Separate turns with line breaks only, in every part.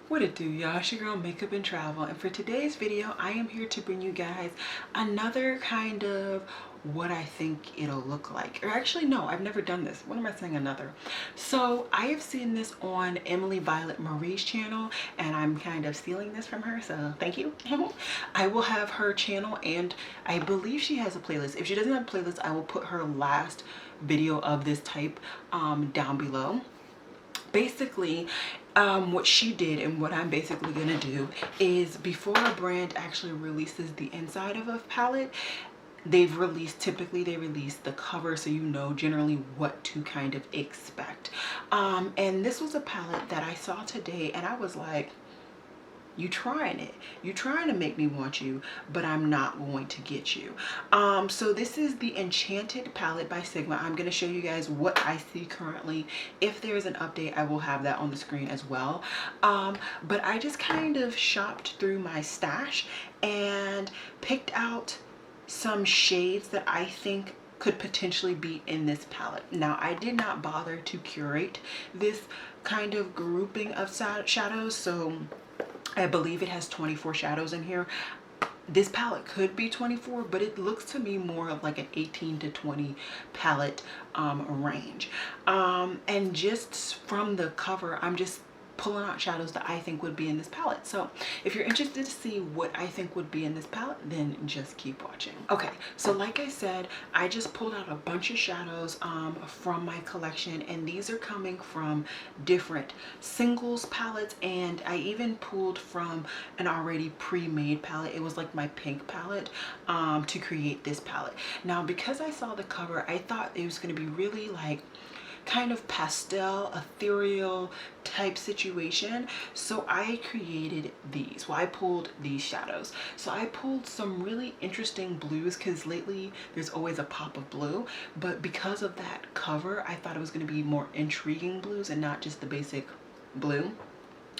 What it do, y'all? It's your girl Makeup and Travel, and for today's video I am here to bring you guys another kind of what I think it'll look like. Or actually no, I've never done this. What am I saying another? So I have seen this on Emily Violet Marie's channel, and I'm kind of stealing this from her, so thank you. I will have her channel, and I believe she has a playlist. If she doesn't have a playlist, I will put her last video of this type down below. Basically, what she did and what I'm basically gonna do is, before a brand actually releases the inside of a palette, typically they release the cover, so you know generally what to kind of expect. And this was a palette that I saw today and I was like, you trying it, you trying to make me want you, but I'm not going to get you. So this is the Enchanted palette by Sigma. I'm going to show you guys what I see currently. If there's an update, I will have that on the screen as well. But I just kind of shopped through my stash and picked out some shades that I think could potentially be in this palette. Now, I did not bother to curate this kind of grouping of shadows, so I believe it has 24 shadows in here. This palette could be 24, but it looks to me more of like an 18 to 20 palette range. And just from the cover, I'm just pulling out shadows that I think would be in this palette. So if you're interested to see what I think would be in this palette, then just keep watching. Okay, so like I said, I just pulled out a bunch of shadows from my collection, and these are coming from different singles palettes, and I even pulled from an already pre-made palette. It was like my pink palette to create this palette. Now, because I saw the cover, I thought it was going to be really like kind of pastel, ethereal type situation, so I created these. Well, I pulled these shadows. So I pulled some really interesting blues, because lately there's always a pop of blue, but because of that cover, I thought it was going to be more intriguing blues and not just the basic blue.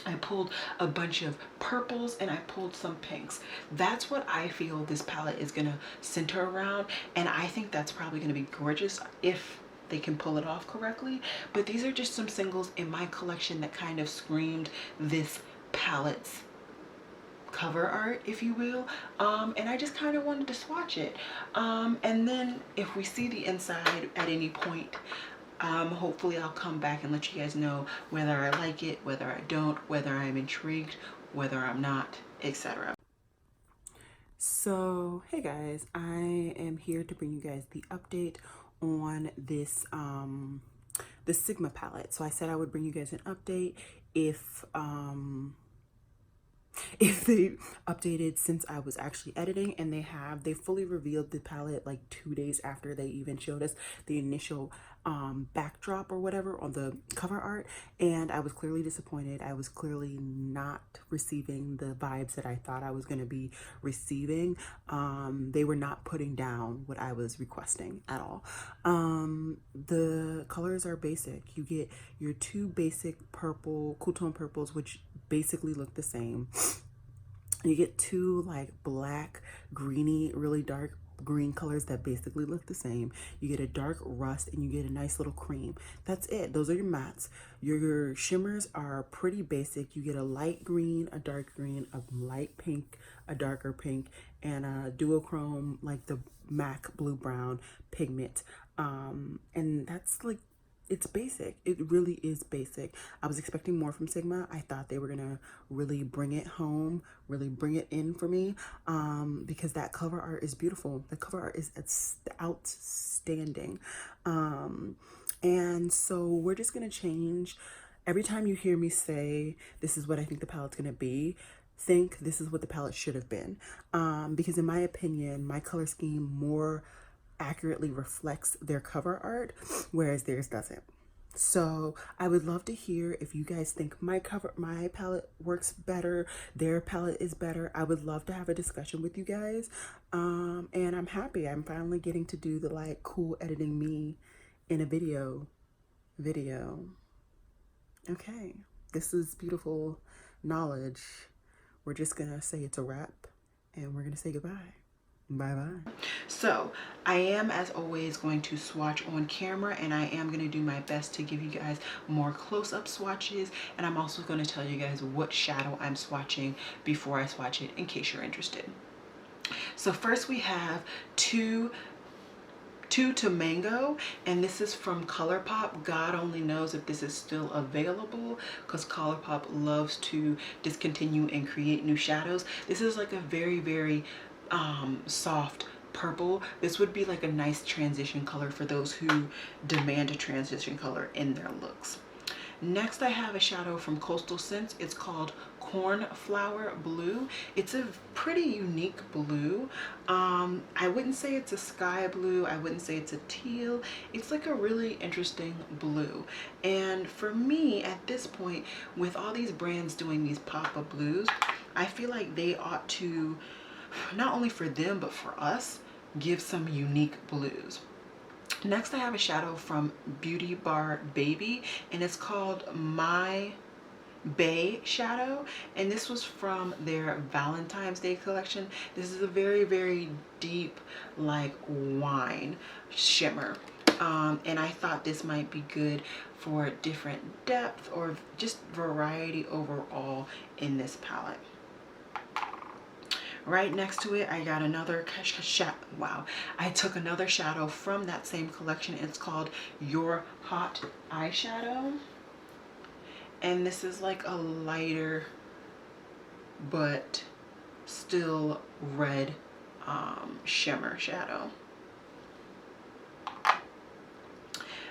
I pulled a bunch of purples and I pulled some pinks. That's what I feel this palette is going to center around, and I think that's probably going to be gorgeous if they can pull it off correctly. But these are just some singles in my collection that kind of screamed this palette's cover art, if you will, and I just kind of wanted to swatch it, and then if we see the inside at any point, hopefully I'll come back and let you guys know whether I like it, whether I don't, whether I'm intrigued, whether I'm not, etc. So hey guys, I am here to bring you guys the update on this the Sigma palette. So I said I would bring you guys an update if they updated since I was actually editing, and they fully revealed the palette like 2 days after they even showed us the initial backdrop or whatever on the cover art, and I was clearly disappointed. I was clearly not receiving the vibes that I thought I was going to be receiving. They were not putting down what I was requesting at all. The colors are basic. You get your two basic purple, cool tone purples, which basically look the same. You get two like black, greeny, really dark green colors that basically look the same. You get a dark rust and you get a nice little cream. That's it. Those are your mattes. Your shimmers are pretty basic. You get a light green, a dark green, a light pink, a darker pink, and a duochrome, like the MAC blue brown pigment. And that's like, it's basic. It really is basic. I was expecting more from Sigma. I thought they were gonna really bring it home, really bring it in for me, because that cover art is beautiful. The cover art is outstanding. And so we're just gonna change. Every time you hear me say, this is what I think the palette's gonna be, think this is what the palette should have been. Because in my opinion, my color scheme more accurately reflects their cover art, whereas theirs doesn't. So I would love to hear if you guys think my palette works better, their palette is better. I would love to have a discussion with you guys. And I'm happy I'm finally getting to do the like cool editing me in a video. Okay, this is beautiful knowledge. We're just gonna say it's a wrap and we're gonna say goodbye. Bye bye. So I am, as always, going to swatch on camera, and I am going to do my best to give you guys more close-up swatches, and I'm also going to tell you guys what shadow I'm swatching before I swatch it in case you're interested. So first we have two to Mango, and this is from ColourPop. God only knows if this is still available, because ColourPop loves to discontinue and create new shadows. This is like a very soft purple. This would be like a nice transition color for those who demand a transition color in their looks. Next, I have a shadow from Coastal Scents. It's called Cornflower Blue. It's a pretty unique blue. I wouldn't say it's a sky blue. I wouldn't say it's a teal. It's like a really interesting blue. And for me, at this point, with all these brands doing these pop-up blues, I feel like they ought to, not only for them, but for us, give some unique blues. Next, I have a shadow from Beauty Bar Baby, and it's called My Bay shadow, and this was from their Valentine's Day collection. This is a very deep, like wine shimmer, and I thought this might be good for different depth or just variety overall in this palette. Right next to it, I got another wow, I took another shadow from that same collection. It's called Your Hot Eyeshadow, and this is like a lighter but still red shimmer shadow.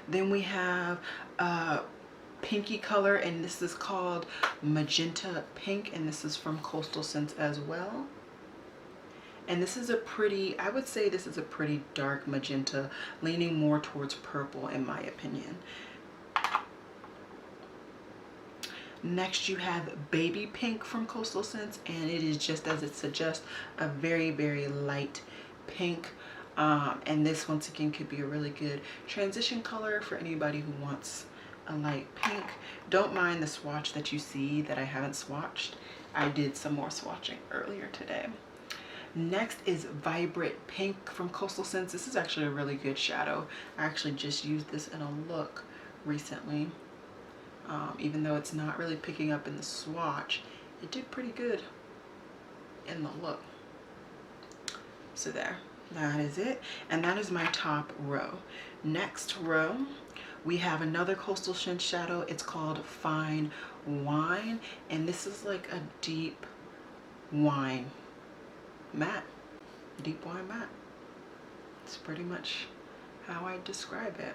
Then we have a pinky color, and this is called Magenta Pink, and this is from Coastal Scents as well. And this is a pretty, I would say this is a pretty dark magenta, leaning more towards purple in my opinion. Next, you have Baby Pink from Coastal Scents, and it is just as it suggests, a very light pink. And this, once again, could be a really good transition color for anybody who wants a light pink. Don't mind the swatch that you see that I haven't swatched. I did some more swatching earlier today. Next is Vibrant Pink from Coastal Scents. This is actually a really good shadow. I actually just used this in a look recently. Even though it's not really picking up in the swatch, it did pretty good in the look. So there, that is it. And that is my top row. Next row, we have another Coastal Scents shadow. It's called Fine Wine, and this is like a deep wine matte, deep wine matte. It's pretty much how I describe it.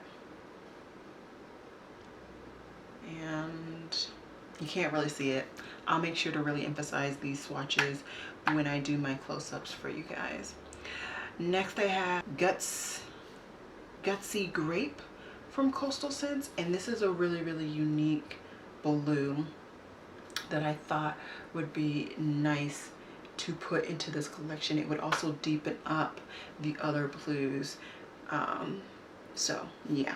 And you can't really see it. I'll make sure to really emphasize these swatches when I do my close-ups for you guys. Next, I have Gutsy Grape from Coastal Scents, and this is a really unique blue that I thought would be nice to put into this collection. It would also deepen up the other blues. So yeah.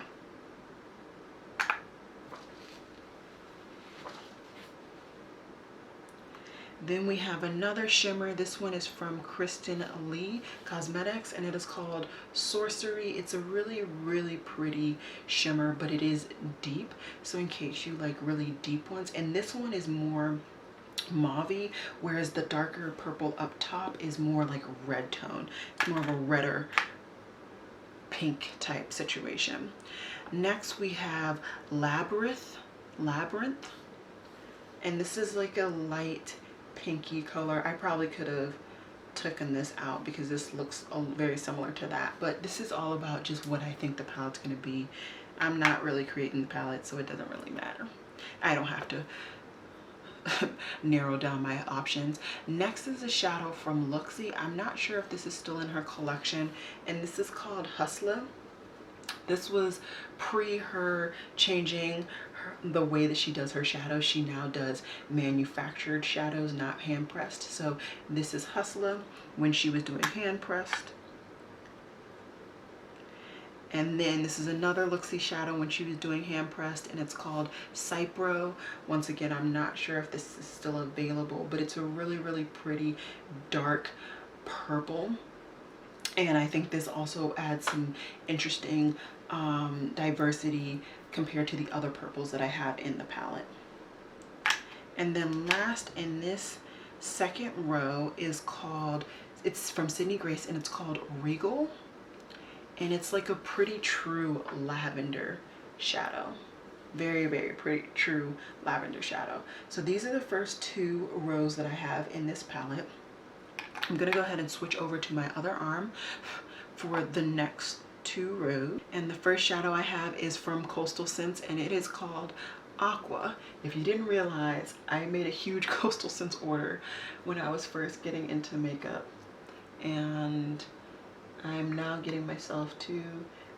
Then we have another shimmer. This one is from Kristen Lee Cosmetics, and it is called Sorcery. It's a really pretty shimmer, but it is deep, so in case you like really deep ones. And this one is more mauve-y, whereas the darker purple up top is more like red tone. It's more of a redder pink type situation. Next, we have Labyrinth, and this is like a light pinky color. I probably could have taken this out because this looks very similar to that, but this is all about just what I think the palette's going to be. I'm not really creating the palette, so it doesn't really matter. I don't have to narrow down my options. Next is a shadow from Luxie. I'm not sure if this is still in her collection, and this is called Hustler. This was pre her changing the way that she does her shadows. She now does manufactured shadows, not hand pressed. So this is Hustler when she was doing hand pressed. And then this is another Luxie shadow when she was doing hand pressed, and it's called Cypro. Once again, I'm not sure if this is still available, but it's a really pretty dark purple. And I think this also adds some interesting diversity compared to the other purples that I have in the palette. And then last in this second row is called, it's from Sydney Grace, and it's called Regal. And it's like a pretty true lavender shadow. Very, very pretty true lavender shadow. So these are the first two rows that I have in this palette. I'm gonna go ahead and switch over to my other arm for the next two rows. And the first shadow I have is from Coastal Scents, and it is called Aqua. If you didn't realize, I made a huge Coastal Scents order when I was first getting into makeup, and I'm now getting myself to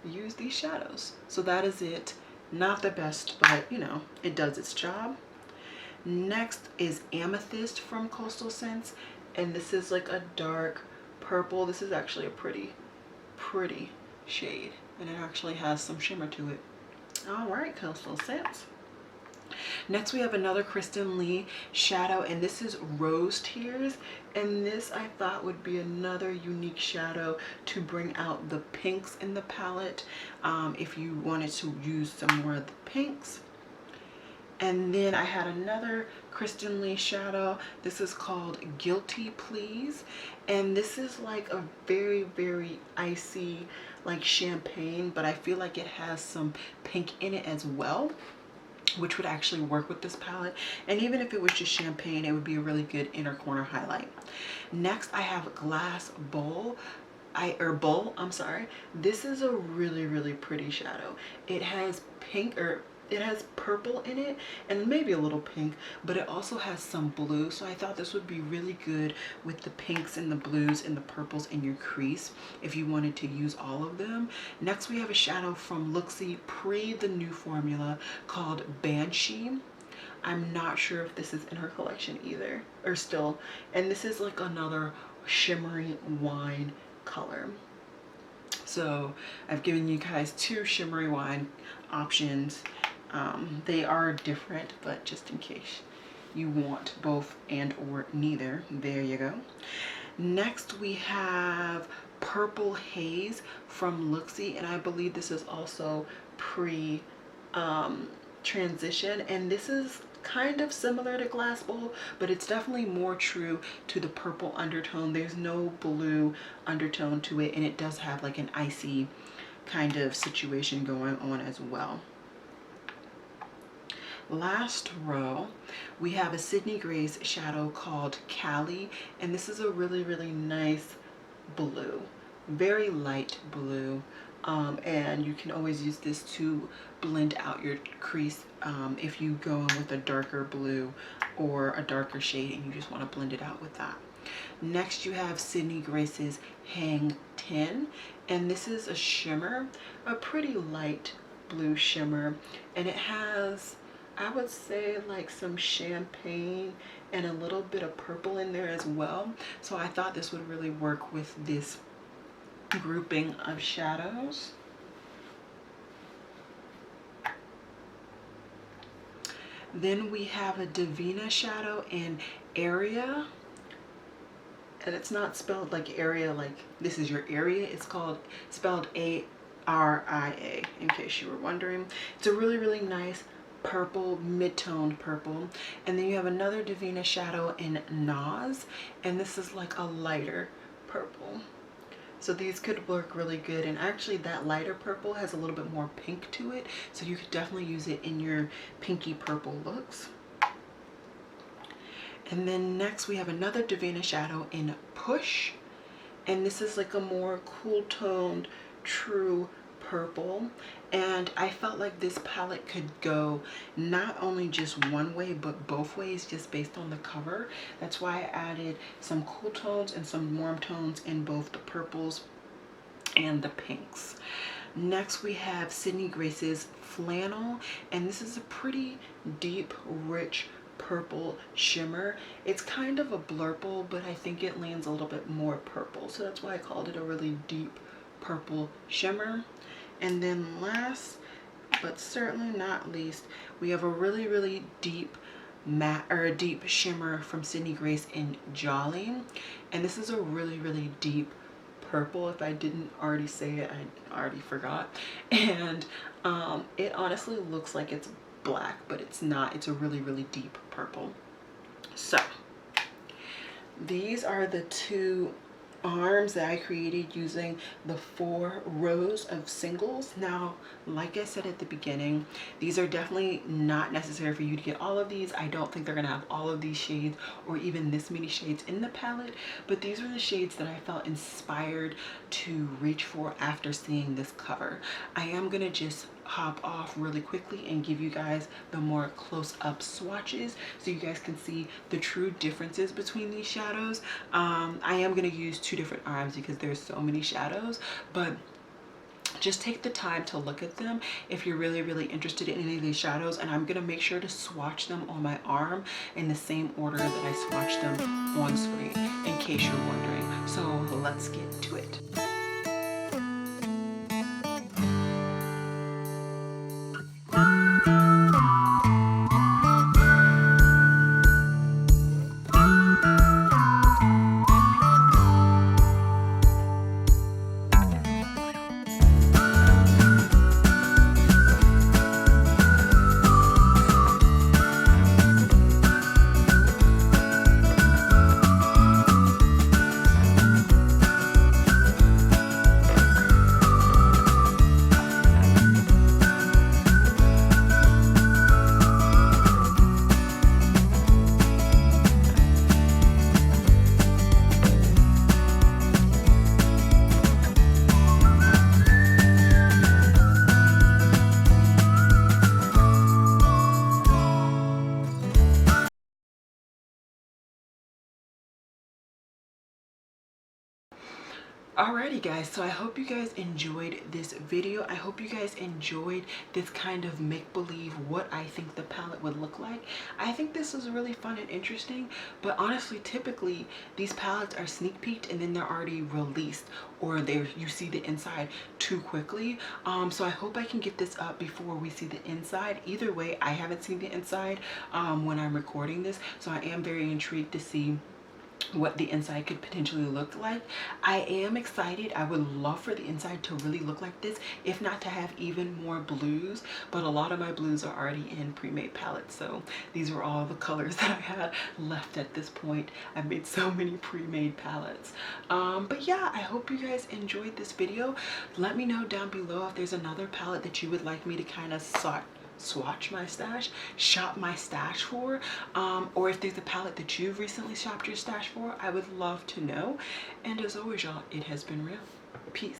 use these shadows. So that is it. Not the best, but you know, it does its job. Next is Amethyst from Coastal Scents, and this is like a dark purple. This is actually a pretty shade, and it actually has some shimmer to it. All right, Coastal Scents. Next we have another Kristen Lee shadow, and this is Rose Tears, and this I thought would be another unique shadow to bring out the pinks in the palette, if you wanted to use some more of the pinks. And then I had another Kristen Lee shadow. This is called Guilty Please, and this is like a very icy, like champagne, but I feel like it has some pink in it as well, which would actually work with this palette. And even if it was just champagne, it would be a really good inner corner highlight. Next I have Glass Bowl. I'm sorry. This is a really pretty shadow. It has pink, or it has purple in it and maybe a little pink, but it also has some blue. So I thought this would be really good with the pinks and the blues and the purples in your crease if you wanted to use all of them. Next we have a shadow from Luxie pre the new formula called Banshee. I'm not sure if this is in her collection either, or still. And this is like another shimmery wine color. So I've given you guys two shimmery wine options. They are different, but just in case you want both and or neither, there you go. Next we have Purple Haze from Luxie, and I believe this is also pre transition, and this is kind of similar to Glass Bowl, but it's definitely more true to the purple undertone. There's no blue undertone to it, and it does have like an icy kind of situation going on as well. Last row we have a Sydney Grace shadow called Cali, and this is a really nice blue, very light blue, and you can always use this to blend out your crease if you go in with a darker blue or a darker shade and you just want to blend it out with that. Next you have Sydney Grace's Hang 10, and this is a shimmer, a pretty light blue shimmer, and it has, I would say, like some champagne and a little bit of purple in there as well. So I thought this would really work with this grouping of shadows. Then we have a Divina shadow in Area, and it's not spelled like area, like this is your area. It's spelled A-R-I-A, in case you were wondering. It's a really nice purple, mid-toned purple. And then you have another Divina shadow in Naz, and this is like a lighter purple. So these could work really good, and actually that lighter purple has a little bit more pink to it, so you could definitely use it in your pinky purple looks. And then next we have another Divina shadow in Push, and this is like a more cool toned true purple, and I felt like this palette could go not only just one way but both ways, just based on the cover. That's why I added some cool tones and some warm tones in both the purples and the pinks. Next we have Sydney Grace's Flannel, and this is a pretty deep, rich purple shimmer. It's kind of a blurple, but I think it lands a little bit more purple, so that's why I called it a really deep purple shimmer. And then last but certainly not least, we have a really deep matte, or a deep shimmer from Sydney Grace in Jolly, and this is a really deep purple. If I didn't already say it, I already forgot. And it honestly looks like it's black, but it's not. It's a really, really deep purple. So these are the two arms that I created using the 4 rows of singles. Now, like I said at the beginning, these are definitely not necessary for you to get all of these. I don't think they're gonna have all of these shades or even this many shades in the palette, but these were the shades that I felt inspired to reach for after seeing this cover. I am gonna just hop off really quickly and give you guys the more close-up swatches so you guys can see the true differences between these shadows. I am going to use 2 different arms because there's so many shadows, but just take the time to look at them if you're really, really interested in any of these shadows. And I'm going to make sure to swatch them on my arm in the same order that I swatched them on screen, in case you're wondering. So let's get to it. Alrighty guys, so I hope you guys enjoyed this video. I hope you guys enjoyed this kind of make-believe what I think the palette would look like. I think this was really fun and interesting, but honestly, typically these palettes are sneak peeked and then they're already released, or you see the inside too quickly. So I hope I can get this up before we see the inside. Either way, I haven't seen the inside when I'm recording this, so I am very intrigued to see what the inside could potentially look like. I am excited. I would love for the inside to really look like this, if not to have even more blues, but a lot of my blues are already in pre-made palettes, so these were all the colors that I had left at this point. I've made so many pre-made palettes. But yeah, I hope you guys enjoyed this video. Let me know down below if there's another palette that you would like me to kind of shop my stash for, or if there's a palette that you've recently shopped your stash for. I would love to know. And as always, y'all, it has been real. Peace.